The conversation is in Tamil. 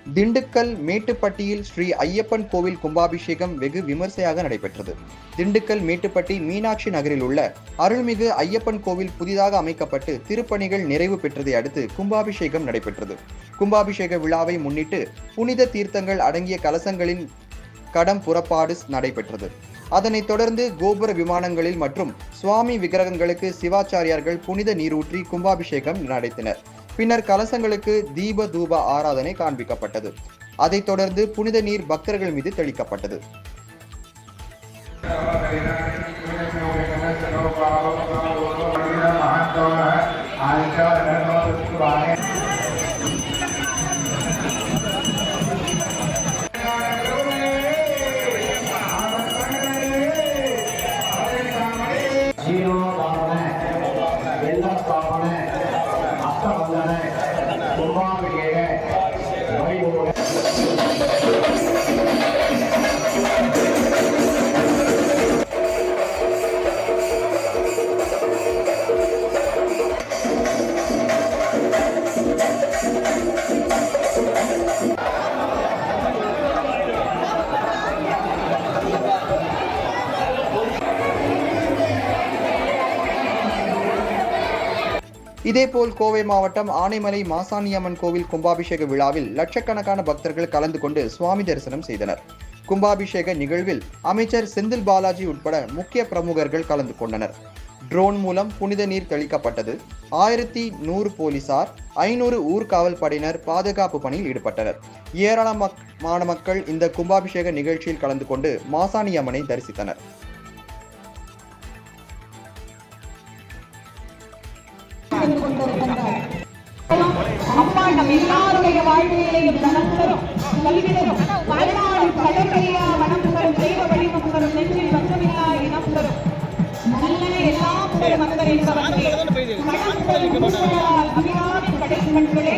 திண்டுக்கல் மேட்டுப்பட்டியில் ஸ்ரீ ஐயப்பன் கோவில் கும்பாபிஷேகம் வெகு விமர்சையாக நடைபெற்றது. திண்டுக்கல் மேட்டுப்பட்டி மீனாட்சி நகரில் உள்ள அருள்மிகு ஐயப்பன் கோவில் புதிதாக அமைக்கப்பட்டு திருப்பணிகள் நிறைவு பெற்றதை அடுத்து கும்பாபிஷேகம் நடைபெற்றது. கும்பாபிஷேக விழாவை முன்னிட்டு புனித தீர்த்தங்கள் அடங்கிய கலசங்களின் கடம் புறப்பாடு நடைபெற்றது. அதனைத் தொடர்ந்து கோபுர விமானங்களில் மற்றும் சுவாமி விக்கிரகங்களுக்கு சிவாச்சாரியார்கள் புனித நீரூற்றி கும்பாபிஷேகம் நடத்தினர். பின்னர் கலசங்களுக்கு தீப தூப ஆராதனை காண்பிக்கப்பட்டது. அதைத் தொடர்ந்து புனித நீர் பக்தர்கள் மீது தெளிக்கப்பட்டது. இதேபோல் கோவை மாவட்டம் ஆனைமலை மாசாணியம்மன் கோவில் கும்பாபிஷேக விழாவில் லட்சக்கணக்கான பக்தர்கள் கலந்து கொண்டு சுவாமி தரிசனம் செய்தனர். கும்பாபிஷேக நிகழ்வில் அமைச்சர் செந்தில் பாலாஜி உட்பட முக்கிய பிரமுகர்கள் கலந்து கொண்டனர். ட்ரோன் மூலம் புனித நீர் தெளிக்கப்பட்டது. 1100 போலீசார், 500 ஊர்காவல் படையினர் பாதுகாப்பு பணியில் ஈடுபட்டனர். ஏராளமான மக்கள் இந்த கும்பாபிஷேக நிகழ்ச்சியில் கலந்து கொண்டு மாசாணியம்மனை தரிசித்தனர். அம்மா நம் எல்லாருடைய வாழ்வியலையும் நலத்தரும் கல்விதரும் வாழ்நாள் கடற்கையா வனப்புகரும் தெய்வ வழிமுகரும் நெஞ்சில் பஞ்சமில்லா இனப்புகரும் நல்லன எல்லாம் புகழும் அந்தர் என்பவர்களே கடற்கரை அபிராமி கடைக்கண்களே